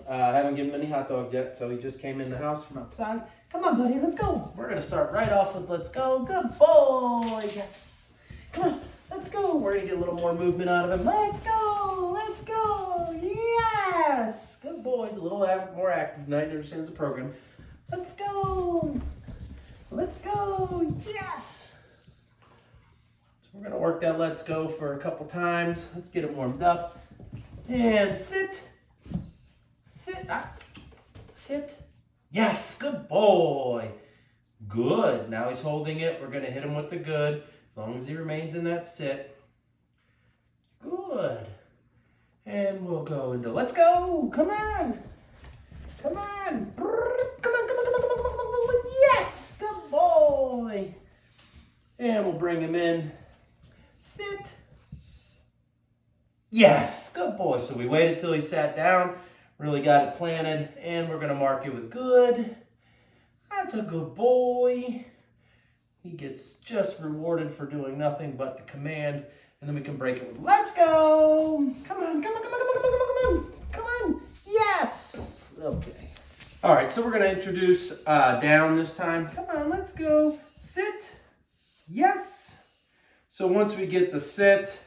I haven't given him any hot dogs yet, so he just came in the house from outside. Come on, buddy, let's go. We're gonna start right off with let's go. Good boy, yes. Come on, let's go. We're gonna get a little more movement out of him. Let's go, yes. Good boy, he's a little more active tonight, understands the program. Let's go, yes. So we're gonna work that let's go for a couple times. Let's get him warmed up. And sit. Sit. Yes, good boy. Good. Now he's holding it. We're going to hit him with the good, as long as he remains in that sit. Good. And we'll go into let's go. Come on. Yes, good boy. And we'll bring him in. Sit. Yes, good boy. So we waited till he sat down, really got it planted, and we're going to mark it with good. That's a good boy. He gets just rewarded for doing nothing but the command, and then we can break it with let's go. Come on. Yes. Okay. All right, so we're going to introduce down this time. Come on, let's go. Sit. Yes. So once we get the sit,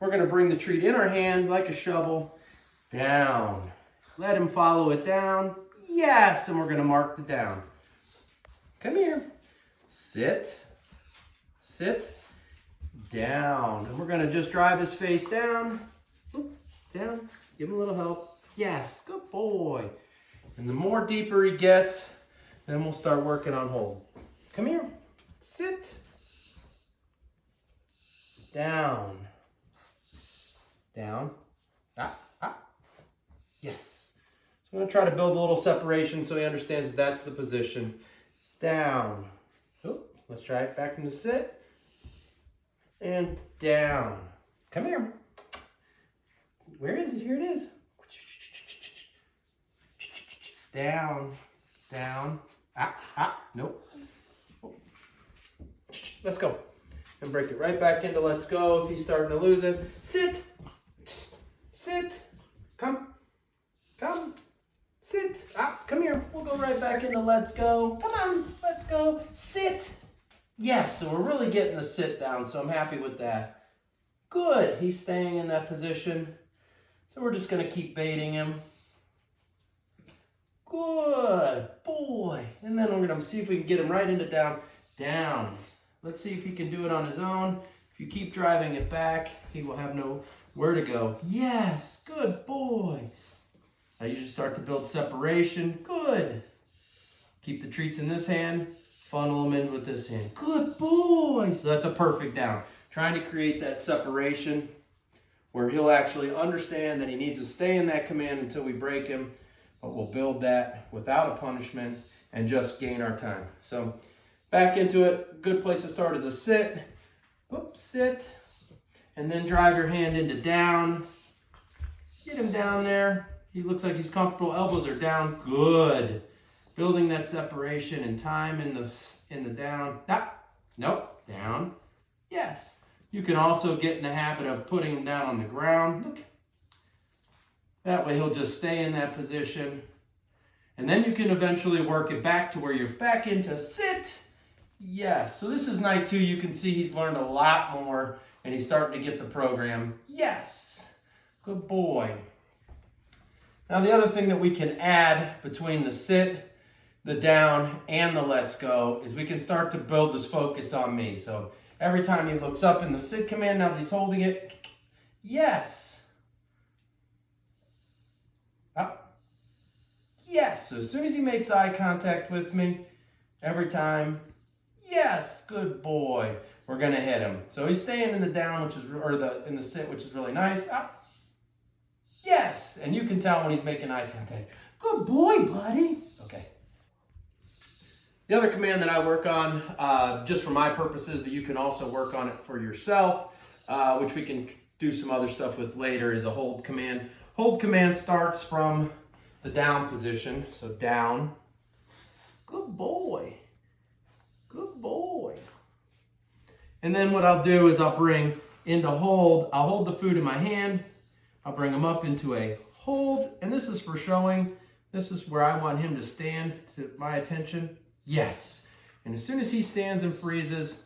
we're going to bring the treat in our hand like a shovel, down. Let him follow it down. Yes, and we're going to mark the down. Come here. Sit, down. And we're going to just drive his face down. Down. Give him a little help. Yes, good boy. And the more deeper he gets, then we'll start working on hold. Come here. Sit. Down. Yes. So I'm going to try to build a little separation so he understands that's the position. Down. Let's try it back into sit. And down. Come here. Where is it? Here it is. Down. Nope. Let's go. And break it right back into let's go if he's starting to lose it. Sit. Come. Sit. Come here. We'll go right back into let's go. Come on. Let's go. Sit. Yes, so we're really getting the sit down, so I'm happy with that. Good. He's staying in that position. So we're just going to keep baiting him. Good boy. And then we're going to see if we can get him right into down. Let's see if he can do it on his own. If you keep driving it back, he will have nowhere to go. Yes, good boy. Now you just start to build separation. Good. Keep the treats in this hand, funnel them in with this hand. Good boy. So that's a perfect down. Trying to create that separation where he'll actually understand that he needs to stay in that command until we break him, but we'll build that without a punishment and just gain our time. So back into it. Good place to start is a sit. Oops, sit. And then drive your hand into down. Get him down there. He looks like he's comfortable. Elbows are down. Good. Building that separation and time in the down. Nope. Down. Yes. You can also get in the habit of putting him down on the ground. Look. That way he'll just stay in that position. And then you can eventually work it back to where you're back into sit. Yes. So this is night 2. You can see he's learned a lot more and he's starting to get the program. Yes. Good boy. Now the other thing that we can add between the sit, the down, and the let's go is we can start to build this focus on me. So every time he looks up in the sit command, now that he's holding it, yes. Up. Yes. So as soon as he makes eye contact with me, every time, yes, good boy. We're gonna hit him. So he's staying in the down, in the sit, which is really nice. Up. Yes, and you can tell when he's making eye contact. Good boy, buddy. Okay. The other command that I work on, just for my purposes, but you can also work on it for yourself, which we can do some other stuff with later, is a hold command. Hold command starts from the down position. So down. Good boy. Good boy. And then what I'll do is I'll bring into hold. I'll hold the food in my hand. I'll bring them up into a hold. And this is for showing This is where I want him to stand to my attention. Yes. And as soon as he stands and freezes,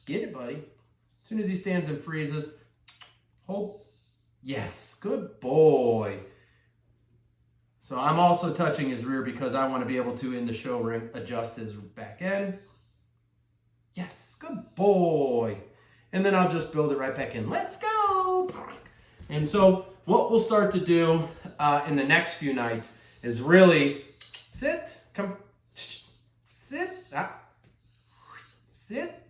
get it, buddy. As soon as he stands and freezes, hold. Yes, good boy. So I'm also touching his rear because I want to be able to, in the show ring, adjust his back end. Yes, good boy. And then I'll just build it right back in. Let's go. And so what we'll start to do in the next few nights is really sit, come, sit, sit.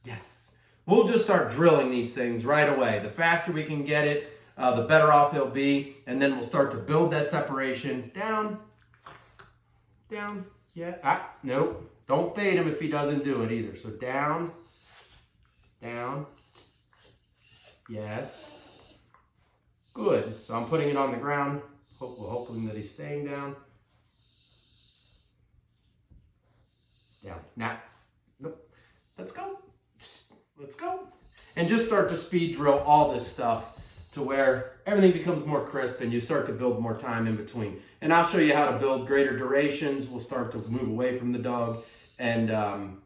Yes. We'll just start drilling these things right away. The faster we can get it, the better off he'll be. And then we'll start to build that separation. Down, down, yeah, nope. Don't bait him if he doesn't do it either. So down, down, yes. Good. So I'm putting it on the ground, hoping that he's staying down. Down. Now, nope. Let's go. Let's go. And just start to speed drill all this stuff to where everything becomes more crisp and you start to build more time in between. And I'll show you how to build greater durations. We'll start to move away from the dog and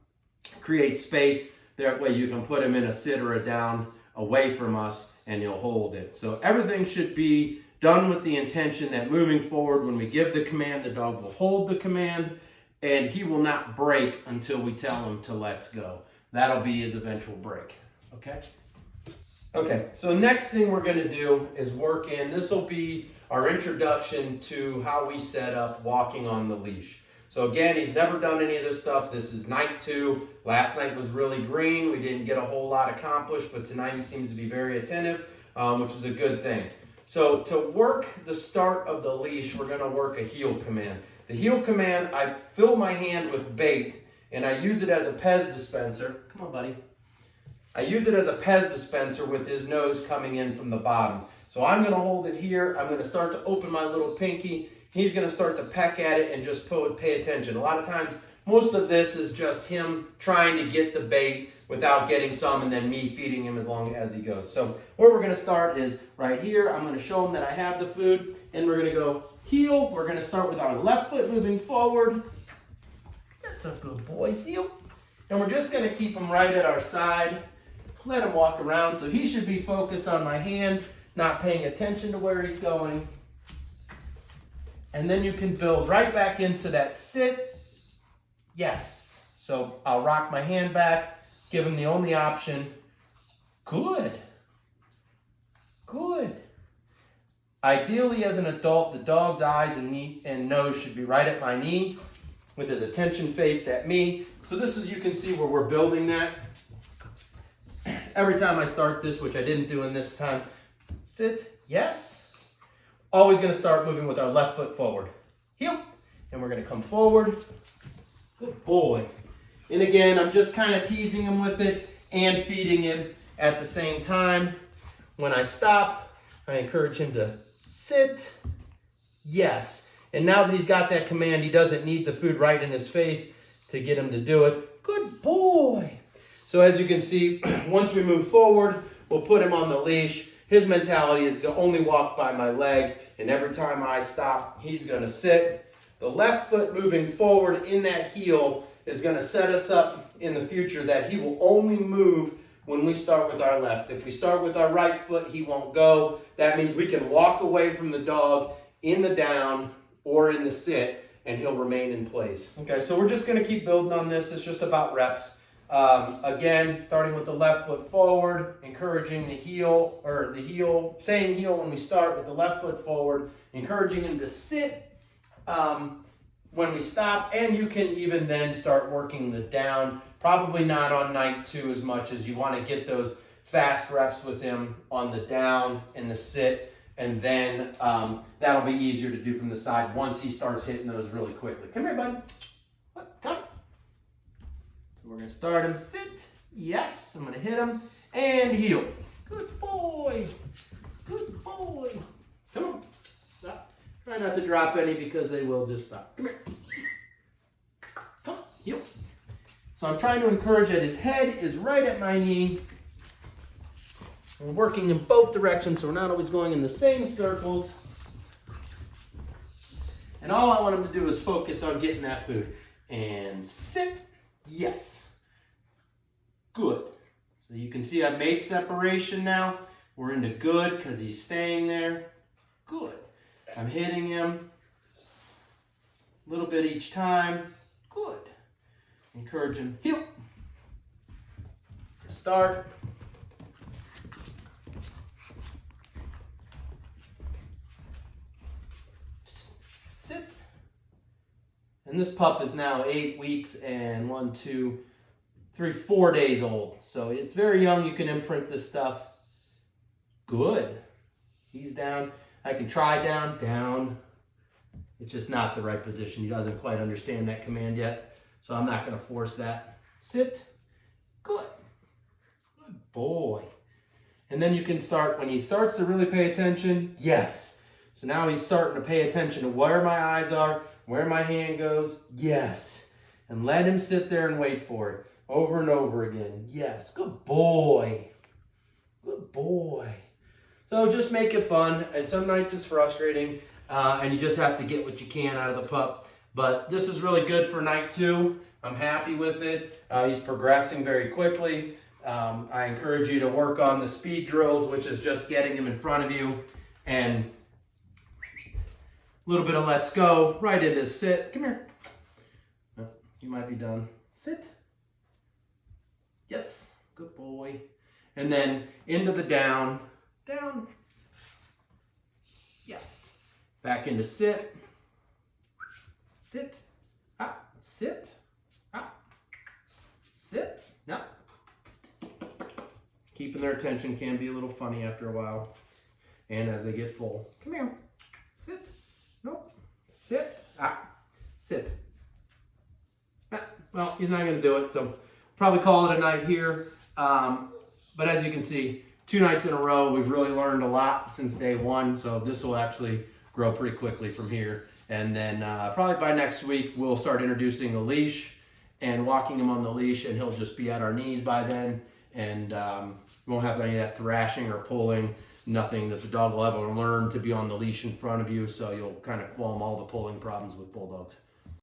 create space. That way you can put him in a sit or a down away from us and he'll hold it. So everything should be done with the intention that moving forward, when we give the command, the dog will hold the command and he will not break until we tell him to let's go. That'll be his eventual break, okay? Okay, so the next thing we're gonna do is work in, this will be our introduction to how we set up walking on the leash. So again, he's never done any of this stuff. This is night 2. Last night was really green. We didn't get a whole lot accomplished, but tonight he seems to be very attentive, which is a good thing. So to work the start of the leash, we're gonna work a heel command. The heel command, I fill my hand with bait and I use it as a Pez dispenser. Come on, buddy. I use it as a Pez dispenser with his nose coming in from the bottom. So I'm gonna hold it here. I'm gonna start to open my little pinky. He's gonna start to peck at it and just pay attention. A lot of times, most of this is just him trying to get the bait without getting some and then me feeding him as long as he goes. So where we're gonna start is right here. I'm gonna show him that I have the food and we're gonna go heel. We're gonna start with our left foot moving forward. That's a good boy, heel. And we're just gonna keep him right at our side. Let him walk around. So he should be focused on my hand, not paying attention to where he's going. And then you can build right back into that sit. Yes. So I'll rock my hand back, give him the only option. Good. Good. Ideally, as an adult, the dog's eyes and nose should be right at my knee with his attention faced at me. So this is, you can see where we're building that. Every time I start this, which I didn't do in this time, sit, yes. Always gonna start moving with our left foot forward. Heel, and we're gonna come forward. Good boy. And again, I'm just kind of teasing him with it and feeding him at the same time. When I stop, I encourage him to sit, yes. And now that he's got that command, he doesn't need the food right in his face to get him to do it. Good boy. So as you can see, once we move forward, we'll put him on the leash. His mentality is to only walk by my leg, and every time I stop, he's gonna sit. The left foot moving forward in that heel is gonna set us up in the future that he will only move when we start with our left. If we start with our right foot, he won't go. That means we can walk away from the dog in the down or in the sit, and he'll remain in place. Okay, so we're just gonna keep building on this. It's just about reps. Again, starting with the left foot forward, encouraging the heel, saying heel when we start with the left foot forward, encouraging him to sit when we stop, and you can even then start working the down. Probably not on night 2 as much as you want to get those fast reps with him on the down and the sit, and then that'll be easier to do from the side once he starts hitting those really quickly. Come here, bud. What? Come. We're going to start him sit. Yes, I'm going to hit him. And heel. Good boy. Good boy. Come on. Stop. Try not to drop any because they will just stop. Come here. Come on. Heel. So I'm trying to encourage that his head is right at my knee. We're working in both directions, so we're not always going in the same circles. And all I want him to do is focus on getting that food. And sit. Yes. Good. So you can see I've made separation now. We're into good because he's staying there. Good. I'm hitting him a little bit each time. Good. Encourage him. Heel. Start. Sit. And this pup is now 8 weeks and 1, 2, 3, 4 days old. So it's very young. You can imprint this stuff. Good. He's down. I can try down, down. It's just not the right position. He doesn't quite understand that command yet. So I'm not going to force that. Sit. Good. Good boy. And then you can start, when he starts to really pay attention, yes. So now he's starting to pay attention to where my eyes are, where my hand goes, yes. And let him sit there and wait for it over and over again. Yes, good boy. Good boy. So just make it fun. And some nights it's frustrating and you just have to get what you can out of the pup. But this is really good for night 2. I'm happy with it. He's progressing very quickly. I encourage you to work on the speed drills, which is just getting him in front of you and a little bit of let's go, right into sit. Come here. Oh, you might be done. Sit. Yes, good boy. And then into the down, down. Yes. Back into sit. Sit. Up. Sit. Up. Sit. No. Keeping their attention can be a little funny after a while. And as they get full. Come here. Sit. Nope. Sit. Ah. Sit. Ah. Well, he's not going to do it, so probably call it a night here. But as you can see, 2 nights in a row, we've really learned a lot since day 1. So this will actually grow pretty quickly from here. And then probably by next week, we'll start introducing a leash and walking him on the leash, and he'll just be at our knees by then. And we won't have any of that thrashing or pulling, nothing that the dog will ever learn to be on the leash in front of you. So you'll kind of qualm all the pulling problems with bulldogs.